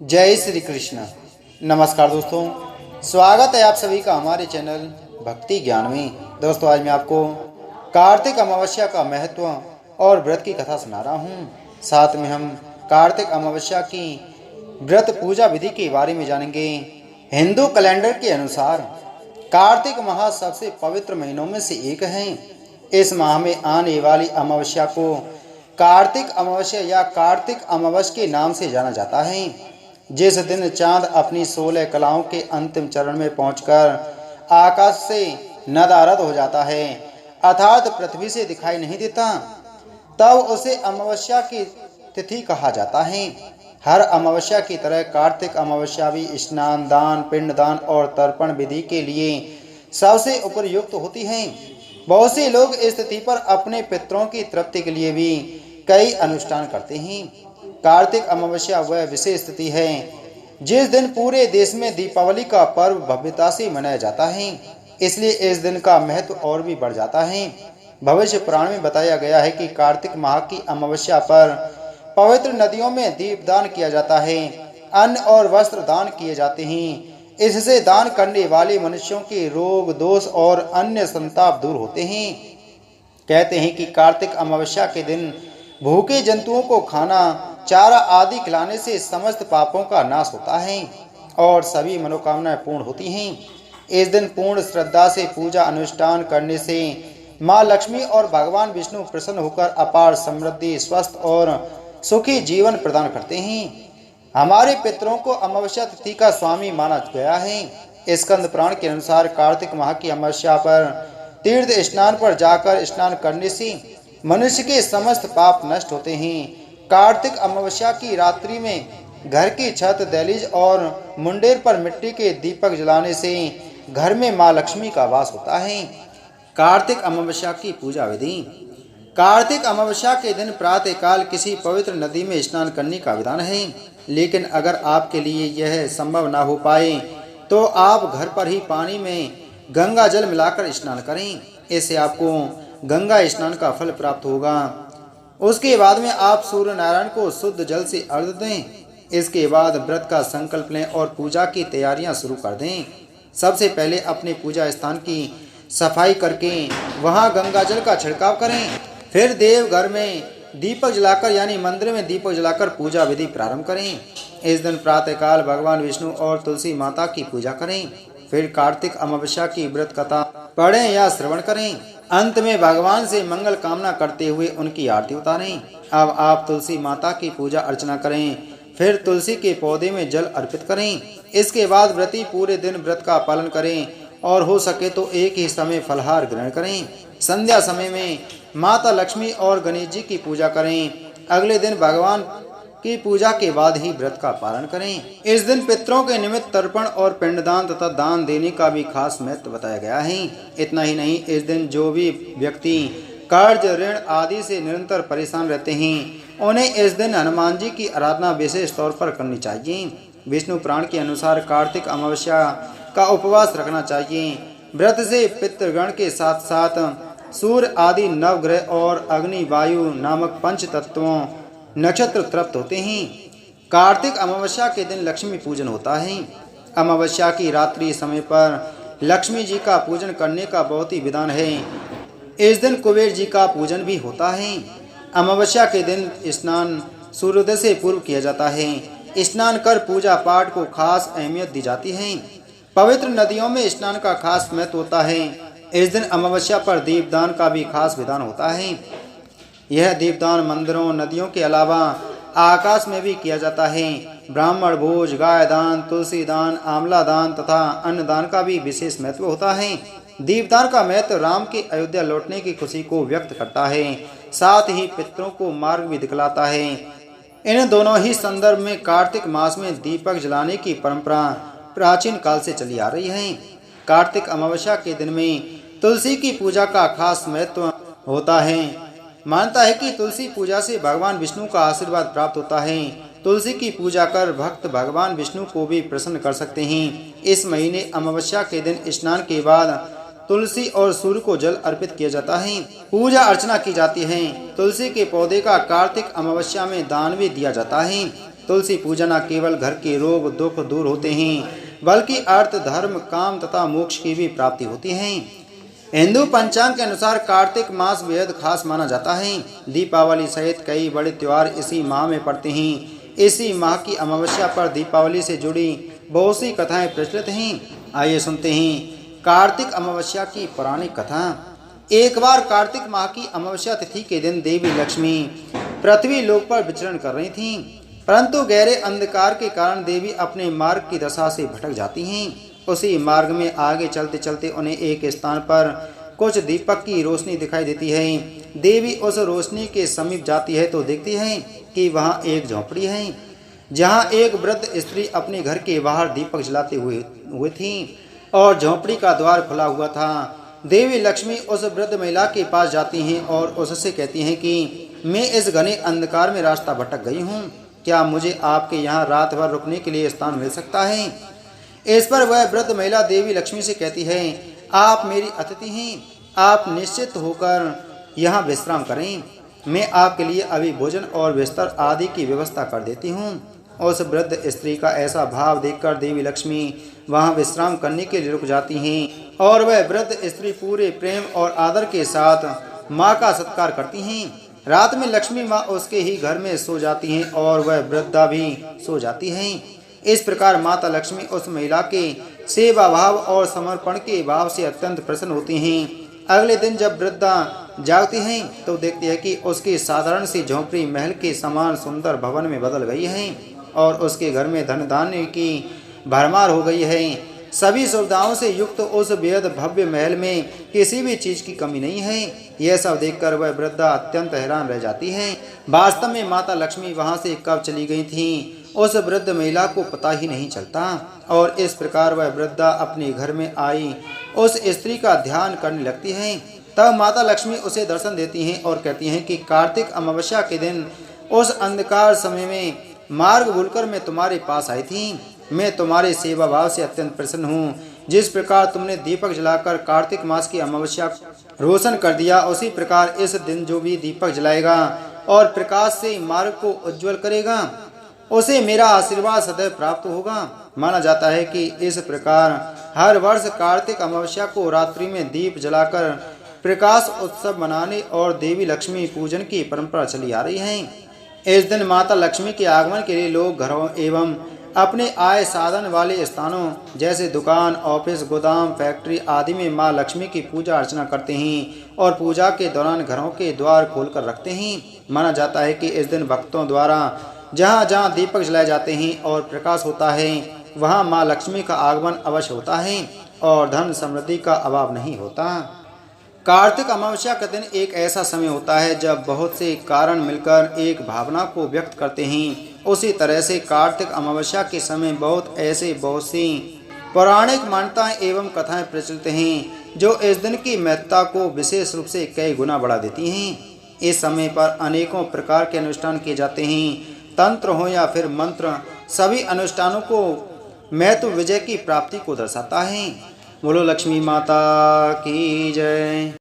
जय श्री कृष्ण। नमस्कार दोस्तों, स्वागत है आप सभी का हमारे चैनल भक्ति ज्ञान में। दोस्तों, आज मैं आपको कार्तिक अमावस्या का महत्व और व्रत की कथा सुना रहा हूँ। साथ में हम कार्तिक अमावस्या की व्रत पूजा विधि के बारे में जानेंगे। हिंदू कैलेंडर के अनुसार कार्तिक माह सबसे पवित्र महीनों में से एक है। इस माह में आने वाली अमावस्या को कार्तिक अमावस्या या कार्तिक अमावस के नाम से जाना जाता है, जिस दिन चांद अपनी 16 कलाओं के अंतिम चरण में पहुंचकर आकाश से नदारद हो जाता है, अर्थात पृथ्वी से दिखाई नहीं देता, तब उसे अमावस्या की तिथि कहा जाता है। हर अमावस्या की तरह कार्तिक अमावस्या भी स्नान, दान, पिंडदान और तर्पण विधि के लिए सबसे उपयुक्त होती है। बहुत से लोग इस तिथि पर अपने पितरों की तृप्ति के लिए भी कई अनुष्ठान करते हैं। कार्तिक अमावस्या वह विशेष तिथि है जिस दिन पूरे देश में दीपावली का पर्व भव्यता से मनाया जाता है, इसलिए इस दिन का महत्व और भी बढ़ जाता है। भविष्य पुराण में बताया गया है कि कार्तिक माह की अमावस्या पर पवित्र नदियों में दीपदान किया जाता है, अन्न और वस्त्र दान किए जाते हैं। इससे दान करने वाले मनुष्यों के रोग, दोष और अन्य संताप दूर होते हैं। कहते हैं कि कार्तिक अमावस्या के दिन भूखे जंतुओं को खाना, चारा आदि खिलाने से समस्त पापों का नाश होता है और सभी मनोकामनाएं पूर्ण होती हैं। इस दिन पूर्ण श्रद्धा से पूजा अनुष्ठान करने से माँ लक्ष्मी और भगवान विष्णु प्रसन्न होकर अपार समृद्धि, स्वस्थ और सुखी जीवन प्रदान करते हैं। हमारे पितरों को अमावस्या तिथि का स्वामी माना गया है। स्कंद पुराण के अनुसार कार्तिक माह की अमावस्या पर तीर्थ स्नान पर जाकर स्नान करने से मनुष्य के समस्त पाप नष्ट होते हैं। कार्तिक अमावस्या की रात्रि में घर की छत, दहलीज और मुंडेर पर मिट्टी के दीपक जलाने से घर में मां लक्ष्मी का वास होता है। कार्तिक अमावस्या की पूजा विधि। कार्तिक अमावस्या के दिन प्रातःकाल किसी पवित्र नदी में स्नान करने का विधान है, लेकिन अगर आपके लिए यह संभव ना हो पाए तो आप घर पर ही पानी में गंगा जल मिलाकर स्नान करें। इससे आपको गंगा स्नान का फल प्राप्त होगा। उसके बाद में आप सूर्य नारायण को शुद्ध जल से अर्घ्य दें। इसके बाद व्रत का संकल्प लें और पूजा की तैयारियां शुरू कर दें। सबसे पहले अपने पूजा स्थान की सफाई करके वहां गंगा जल का छिड़काव करें। फिर देवघर में दीपक जलाकर यानी मंदिर में दीपक जलाकर पूजा विधि प्रारंभ करें। इस दिन प्रातःकाल भगवान विष्णु और तुलसी माता की पूजा करें। फिर कार्तिक अमावस्या की व्रत कथा पढ़ें या श्रवण करें। अंत में भगवान से मंगल कामना करते हुए उनकी आरती उतारें। अब आप तुलसी माता की पूजा अर्चना करें, फिर तुलसी के पौधे में जल अर्पित करें। इसके बाद व्रती पूरे दिन व्रत का पालन करें और हो सके तो एक ही समय फलहार ग्रहण करें। संध्या समय में माता लक्ष्मी और गणेश जी की पूजा करें। अगले दिन भगवान की पूजा के बाद ही व्रत का पालन करें। इस दिन पितरों के निमित्त तर्पण और पिंडदान तथा दान देने का भी खास महत्व बताया गया है। इतना ही नहीं, इस दिन जो भी व्यक्ति कर्ज, ऋण आदि से निरंतर परेशान रहते हैं, उन्हें इस दिन हनुमान जी की आराधना विशेष तौर पर करनी चाहिए। विष्णु पुराण के अनुसार कार्तिक अमावस्या का उपवास रखना चाहिए। व्रत से पितृगण के साथ साथ सूर्य आदि नवग्रह और अग्नि, वायु नामक पंच तत्वों नक्षत्र तृप्त होते हैं। कार्तिक अमावस्या के दिन लक्ष्मी पूजन होता है। अमावस्या की रात्रि समय पर लक्ष्मी जी का पूजन करने का बहुत ही विधान है। इस दिन कुबेर जी का पूजन भी होता है। अमावस्या के दिन स्नान सूर्योदय से पूर्व किया जाता है। स्नान कर पूजा पाठ को खास अहमियत दी जाती है। पवित्र नदियों में स्नान का खास महत्व होता है। इस दिन अमावस्या पर दीपदान का भी खास विधान होता है। यह दीपदान मंदिरों, नदियों के अलावा आकाश में भी किया जाता है। ब्राह्मण भोज, गाय दान, तुलसी दान, आंवला दान तथा अन्न दान का भी विशेष महत्व होता है। दीपदान का महत्व राम के अयोध्या लौटने की खुशी को व्यक्त करता है, साथ ही पितरों को मार्ग भी दिखलाता है। इन दोनों ही संदर्भ में कार्तिक मास में दीपक जलाने की परंपरा प्राचीन काल से चली आ रही है। कार्तिक अमावस्या के दिन में तुलसी की पूजा का खास महत्व होता है। मानता है कि तुलसी पूजा से भगवान विष्णु का आशीर्वाद प्राप्त होता है। तुलसी की पूजा कर भक्त भगवान विष्णु को भी प्रसन्न कर सकते हैं। इस महीने अमावस्या के दिन स्नान के बाद तुलसी और सूर्य को जल अर्पित किया जाता है, पूजा अर्चना की जाती है। तुलसी के पौधे का कार्तिक अमावस्या में दान भी दिया जाता है। तुलसी पूजा न केवल घर के रोग दुख दूर होते हैं बल्कि अर्थ धर्म काम तथा मोक्ष की भी प्राप्ति होती है। हिंदू पंचांग के अनुसार कार्तिक मास बेहद खास माना जाता है। दीपावली सहित कई बड़े त्योहार इसी माह में पड़ते हैं। इसी माह की अमावस्या पर दीपावली से जुड़ी बहुत सी कथाएं प्रचलित हैं। आइए सुनते हैं कार्तिक अमावस्या की पौराणिक कथा। एक बार कार्तिक माह की अमावस्या तिथि के दिन देवी लक्ष्मी पृथ्वी लोक पर विचरण कर रही थीं, परंतु गहरे अंधकार के कारण देवी अपने मार्ग की दशा से भटक जाती हैं। उसी मार्ग में आगे चलते चलते उन्हें एक स्थान पर कुछ दीपक की रोशनी दिखाई देती है। देवी उस रोशनी के समीप जाती है तो देखती है कि वहाँ एक झोंपड़ी है जहाँ एक वृद्ध स्त्री अपने घर के बाहर दीपक जलाते हुए थी और झोंपड़ी का द्वार खुला हुआ था। देवी लक्ष्मी उस वृद्ध महिला के पास जाती हैं और उससे कहती हैं कि मैं इस घने अंधकार में रास्ता भटक गई हूँ, क्या मुझे आपके यहाँ रात भर रुकने के लिए स्थान मिल सकता है। इस पर वह वृद्ध महिला देवी लक्ष्मी से कहती है, आप मेरी अतिथि हैं, आप निश्चित होकर यहाँ विश्राम करें, मैं आपके लिए अभी भोजन और बिस्तर आदि की व्यवस्था कर देती हूँ। उस वृद्ध स्त्री का ऐसा भाव देखकर देवी लक्ष्मी वहाँ विश्राम करने के लिए रुक जाती हैं और वह वृद्ध स्त्री पूरे प्रेम और आदर के साथ माँ का सत्कार करती हैं। रात में लक्ष्मी माँ उसके ही घर में सो जाती हैं और वह वृद्धा भी सो जाती हैं। इस प्रकार माता लक्ष्मी उस महिला के सेवा भाव और समर्पण के भाव से अत्यंत प्रसन्न होती हैं। अगले दिन जब वृद्धा जागती हैं तो देखती है कि उसकी साधारण सी झोंपड़ी महल के समान सुंदर भवन में बदल गई है और उसके घर में धन धान्य की भरमार हो गई है। सभी सुविधाओं से युक्त उस बेहद भव्य महल में किसी भी चीज की कमी नहीं है। यह सब देखकर वह वृद्धा अत्यंत हैरान रह जाती है। वास्तव में माता लक्ष्मी वहां से कब चली गई थी उस वृद्ध महिला को पता ही नहीं चलता और इस प्रकार वह वृद्धा अपने घर में आई उस स्त्री का ध्यान करने लगती है। तब माता लक्ष्मी उसे दर्शन देती हैं और कहती हैं कि कार्तिक अमावस्या के दिन उस अंधकार समय में मार्ग भूलकर मैं तुम्हारे पास आई थी। मैं तुम्हारे सेवा भाव से अत्यंत प्रसन्न हूँ। जिस प्रकार तुमने दीपक जलाकर कार्तिक मास की अमावस्या रोशन कर दिया, उसी प्रकार इस दिन जो भी दीपक जलाएगा और प्रकाश से मार्ग को उज्जवल करेगा उसे मेरा आशीर्वाद सदैव प्राप्त होगा। माना जाता है कि इस प्रकार हर वर्ष कार्तिक अमावस्या को रात्रि में दीप जलाकर प्रकाश उत्सव मनाने और देवी लक्ष्मी पूजन की परंपरा चली आ रही है। इस दिन माता लक्ष्मी के आगमन के लिए लोग घरों एवं अपने आय साधन वाले स्थानों जैसे दुकान, ऑफिस, गोदाम, फैक्ट्री आदि में मां लक्ष्मी की पूजा अर्चना करते हैं और पूजा के दौरान घरों के द्वार खोलकर रखते हैं। माना जाता है कि इस दिन भक्तों द्वारा जहाँ जहाँ दीपक जलाए जाते हैं और प्रकाश होता है वहाँ मां लक्ष्मी का आगमन अवश्य होता है और धन समृद्धि का अभाव नहीं होता। कार्तिक अमावस्या का दिन एक ऐसा समय होता है जब बहुत से कारण मिलकर एक भावना को व्यक्त करते हैं। उसी तरह से कार्तिक अमावस्या के समय बहुत सी पौराणिक मान्यताएं एवं कथाएं प्रचलित हैं जो इस दिन की महत्ता को विशेष रूप से कई गुना बढ़ा देती हैं। इस समय पर अनेकों प्रकार के अनुष्ठान किए जाते हैं। तंत्र हो या फिर मंत्र, सभी अनुष्ठानों को महत्व विजय की प्राप्ति को दर्शाता है। बोलो लक्ष्मी माता की जय।